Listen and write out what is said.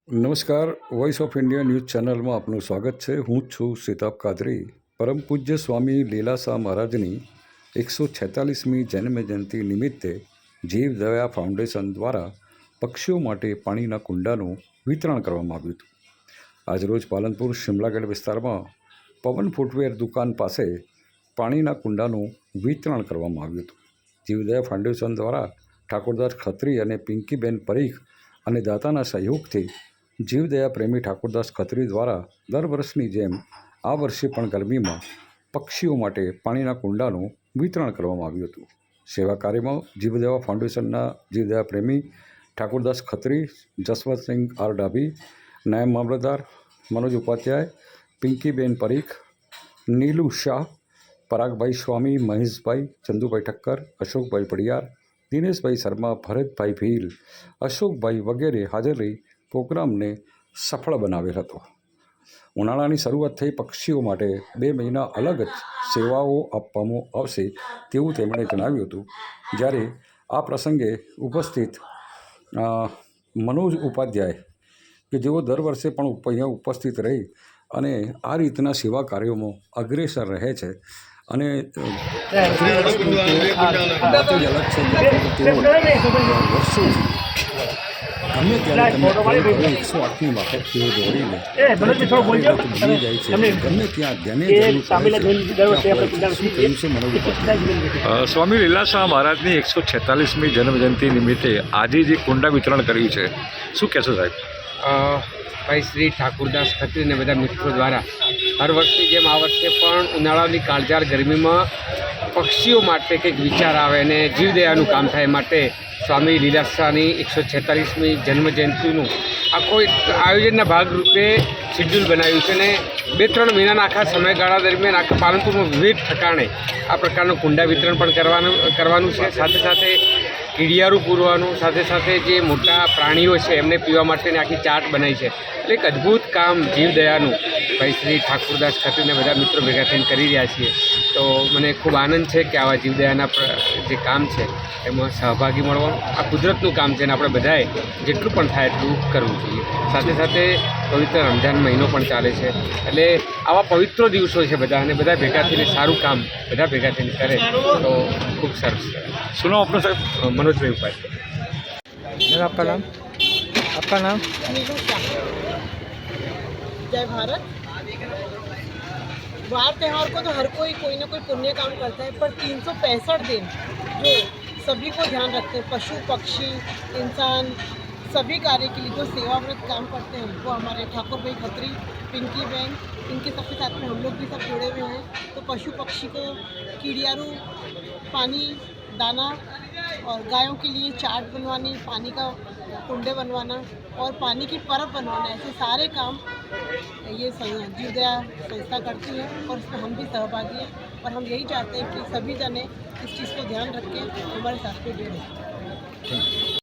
નમસ્કાર, voice of India news ચેનલમાં આપનું સ્વાગત છે। હું છું સિતાબ કાદરી। પરમ પૂજ્ય સ્વામી લીલાશાહ મહારાજની 146મી જન્મજયંતિ નિમિત્તે જીવદયા ફાઉન્ડેશન દ્વારા પક્ષીઓ માટે પાણીના કુંડાનું વિતરણ કરવામાં આવ્યું હતું। આજરોજ પાલનપુર શિમલાગઢ વિસ્તારમાં પવન ફૂટવેર દુકાન પાસે પાણીના કુંડાનું વિતરણ કરવામાં આવ્યું હતું। જીવદયા ફાઉન્ડેશન દ્વારા ઠાકોરદાસ ખત્રી અને પિંકીબેન પરીખ અને દાતાના સહયોગથી જીવદયા પ્રેમી ઠાકોરદાસ ખત્રી દ્વારા દર વર્ષની જેમ આ વર્ષે પણ ગરમીમાં પક્ષીઓ માટે પાણીના કુંડાનું વિતરણ કરવામાં આવ્યું હતું। સેવા કાર્યમાં જીવદયા ફાઉન્ડેશનના જીવદયા પ્રેમી ઠાકોરદાસ ખત્રી, જસવંતસિંહ આર ડાભી, નાયબ મામલતદાર મનોજ ઉપાધ્યાય, પિંકીબેન પરીખ, નીલુ શાહ, પરાગભાઈ સ્વામી, મહેશભાઈ, ચંદુભાઈ ઠક્કર, અશોકભાઈ પડિયાર, દિનેશભાઈ શર્મા, ભરતભાઈ ભીલ, અશોકભાઈ વગેરે હાજર રહી પ્રોગ્રામને સફળ બનાવેલ હતો। ઉનાળાની શરૂઆત થઈ પક્ષીઓ માટે 2 મહિના અલગ જ સેવાઓ આપવામાં આવશે તેવું તેમણે જણાવ્યું હતું। જ્યારે આ પ્રસંગે ઉપસ્થિત મનોજ ઉપાધ્યાય કે જેઓ દર વર્ષે પણ અહીંયા ઉપસ્થિત રહી અને આ રીતના સેવા કાર્યોમાં અગ્રેસર રહે છે અને વર્ષોથી ગમે ત્યારે તમે 108ની માફક તેઓ દોડીને બની જાય છે, ગમે ત્યાં જેને સ્વામી લીલાશાહ મહારાજની 146મી જન્મજયંતિ નિમિત્તે આજે જે કુંડા વિતરણ કર્યું છે, શું કહેશો સાહેબ? ભાઈ શ્રી ઠાકોરદાસ ખત્રી અને બધા મિત્રો દ્વારા હર વર્ષની જેમ આ વર્ષે પણ ઉનાળાની કાળઝાળ ગરમીમાં પક્ષીઓ માટે કંઈક વિચાર આવે અને જીવદયાનું કામ થાય માટે સ્વામી લીલાશાહની 146મી જન્મજયંતિનું આખો એક આયોજનના ભાગરૂપે શેડ્યુલ બનાવ્યું છે અને 2-3 મહિનાના આખા સમયગાળા દરમિયાન આખા પાલનપુરમાં વિવિધ ઠેકાણે આ પ્રકારનું કુંડા વિતરણ પણ કરવાનું છે। સાથે સાથે કીડિયારું પૂરવાનું, સાથે સાથે જે મોટા પ્રાણીઓ છે એમને પીવા માટેની આખી ચાટ બનાવી છે। એટલે એક અદ્ભુત કામ જીવદયાનું ભાઈ શ્રી ઠાકોરદાસ ખત્રીને બધા મિત્રો ભેગા થઈને કરી રહ્યા છીએ। તો મને ખૂબ આનંદ છે કે આવા જીવદયાના જે કામ છે એમાં સહભાગી મળવાનું આ કુદરતનું કામ છે અને આપણે બધાએ જેટલું પણ થાય એટલું કરવું જોઈએ। સાથે સાથે પવિત્ર રમઝાન મહિનો પણ ચાલે છે એટલે આવા પવિત્ર દિવસો છે બધા અને બધા ભેગા થઈને સારું કામ બધા ભેગા થઈને કરે તો ખૂબ સરસ છે। શું નામ આપનું સાહેબ? मनोज भाई उपाध्याय। आपका नाम? आपका नाम? नीलू शाह। जय भारत। वार त्यौहार को तो हर कोई ना कोई पुण्य काम करता है, पर 365 दिन जो सभी को ध्यान रखते हैं, पशु पक्षी इंसान सभी कार्य के लिए जो सेवाव्रत काम करते हैं वो हमारे ठाकुर भाई खत्री, पिंकी बहन, इनके सबके साथ में हम लोग भी सब जुड़े हुए हैं। तो पशु पक्षी को कीड़ियारू, पानी, दाना और गायों के लिए चाट बनवानी, पानी का कुंडे बनवाना और पानी की परब बनवाना, ऐसे सारे काम ये जीवदया संस्था करती है और इसमें हम भी सहभागी हैं। और हम यही चाहते हैं कि सभी जने इस चीज़ को ध्यान रख के हमारे साथ में जुड़े।